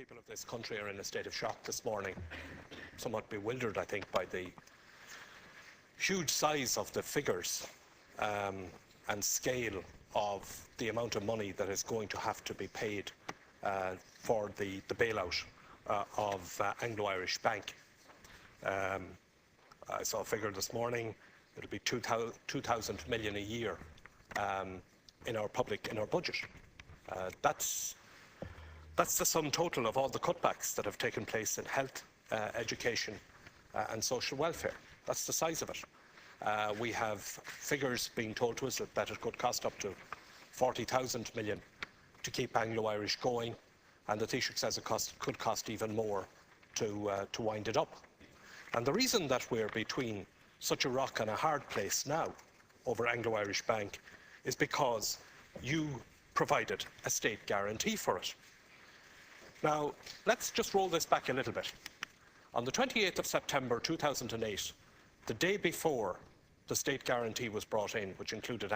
people of this country are in a state of shock this morning, somewhat bewildered, I think, by the huge size of the figures and scale of the amount of money that is going to have to be paid for the bailout of Anglo-Irish Bank. I saw a figure this morning. It'll be 2,000 million a year in our budget. That's the sum total of all the cutbacks that have taken place in health, education and social welfare. That's the size of it. We have figures being told to us that it could cost up to 40,000 million to keep Anglo-Irish going, and the Taoiseach says it could cost even more to wind it up. And the reason that we're between such a rock and a hard place now over Anglo-Irish Bank is because you provided a state guarantee for it. Now, let's just roll this back a little bit. On the 28th of September 2008, the day before the state guarantee was brought in, which included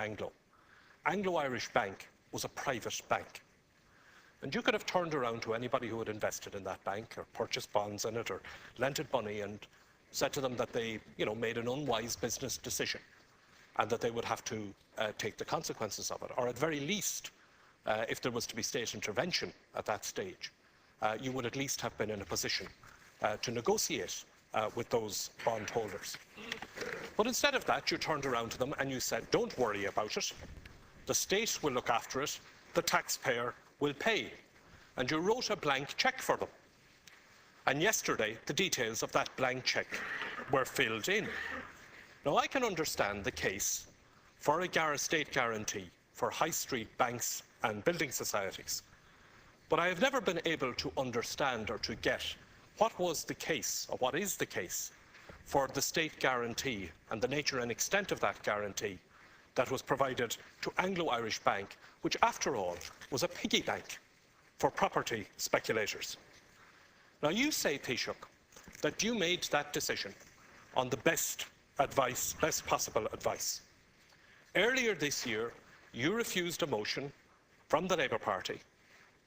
Anglo-Irish Bank was a private bank. And you could have turned around to anybody who had invested in that bank or purchased bonds in it or lent it money and said to them that they, made an unwise business decision and that they would have to take the consequences of it. Or at very least, if there was to be state intervention at that stage, you would at least have been in a position to negotiate with those bondholders. But instead of that, you turned around to them and you said, don't worry about it. The state will look after it. The taxpayer will pay. And you wrote a blank cheque for them. And yesterday, the details of that blank cheque were filled in. Now, I can understand the case for a state guarantee for high street banks and building societies. But I have never been able to understand or to get what was the case, or what is the case, for the state guarantee and the nature and extent of that guarantee that was provided to Anglo-Irish Bank, which, after all, was a piggy bank for property speculators. Now, you say, Taoiseach, that you made that decision on the best possible advice. Earlier this year, you refused a motion from the Labour Party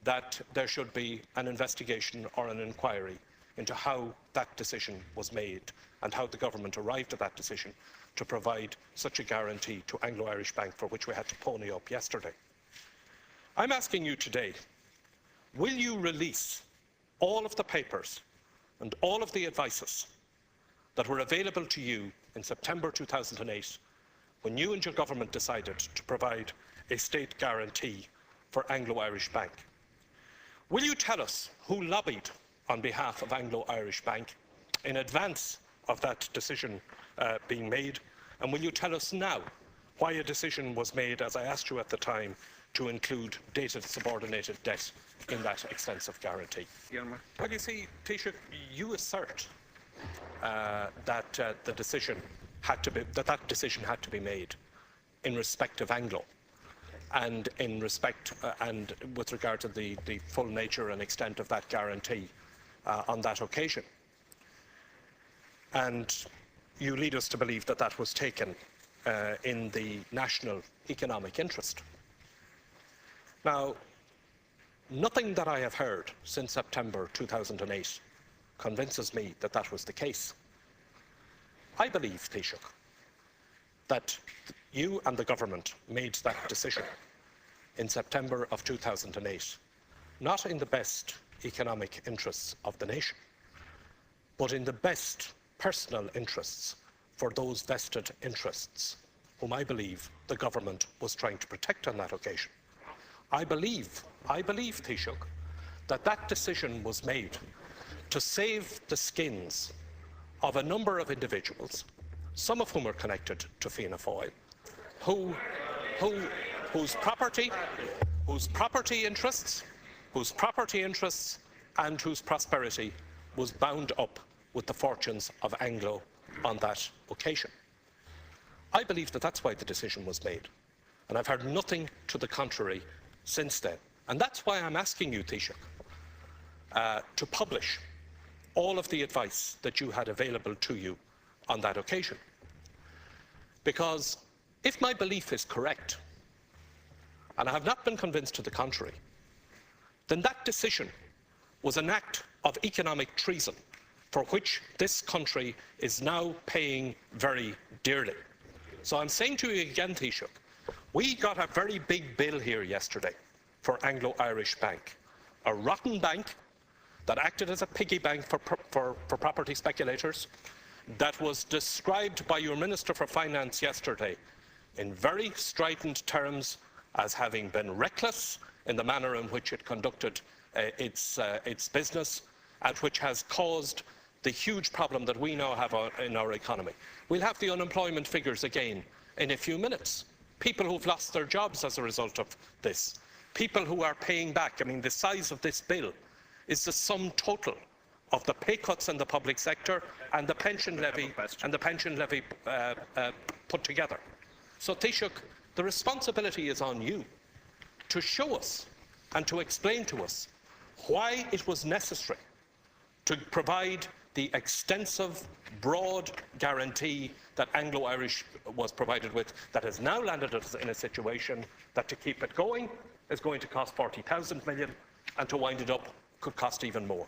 that there should be an investigation or an inquiry into how that decision was made and how the government arrived at that decision to provide such a guarantee to Anglo-Irish Bank, for which we had to pony up yesterday. I'm asking you today, will you release all of the papers and all of the advices that were available to you in September 2008 when you and your government decided to provide a state guarantee for Anglo-Irish Bank? Will you tell us who lobbied on behalf of Anglo-Irish Bank in advance of that decision being made? And will you tell us now why a decision was made, as I asked you at the time, to include dated subordinated debt in that extensive guarantee? Well, you see, Taoiseach, you assert that that decision had to be made in respect of Anglo, and in respect and with regard to the full nature and extent of that guarantee on that occasion. And you lead us to believe that that was taken in the national economic interest. Now, nothing that I have heard since September 2008 convinces me that that was the case. I believe, Taoiseach, that you and the government made that decision in September of 2008, not in the best economic interests of the nation, but in the best personal interests for those vested interests whom I believe the government was trying to protect on that occasion. I believe, Taoiseach, that that decision was made to save the skins of a number of individuals, some of whom are connected to Fianna Fáil, whose property interests and whose prosperity was bound up with the fortunes of Anglo on that occasion. I believe that that's why the decision was made, and I've heard nothing to the contrary since then. And that's why I'm asking you, Taoiseach, to publish all of the advice that you had available to you on that occasion. Because if my belief is correct, and I have not been convinced to the contrary, then that decision was an act of economic treason for which this country is now paying very dearly. So I'm saying to you again, Taoiseach, we got a very big bill here yesterday for Anglo-Irish Bank, a rotten bank that acted as a piggy bank for property speculators, that was described by your Minister for Finance yesterday in very strident terms as having been reckless in the manner in which it conducted its business, and which has caused the huge problem that we now have in our economy. We'll have the unemployment figures again in a few minutes. People who've lost their jobs as a result of this. People who are paying back. I mean, the size of this bill is the sum total of the pay cuts in the public sector and the pension levy put together. So, Taoiseach, the responsibility is on you to show us and to explain to us why it was necessary to provide the extensive, broad guarantee that Anglo-Irish was provided with, that has now landed us in a situation that to keep it going is going to cost 40,000 million, and to wind it up could cost even more.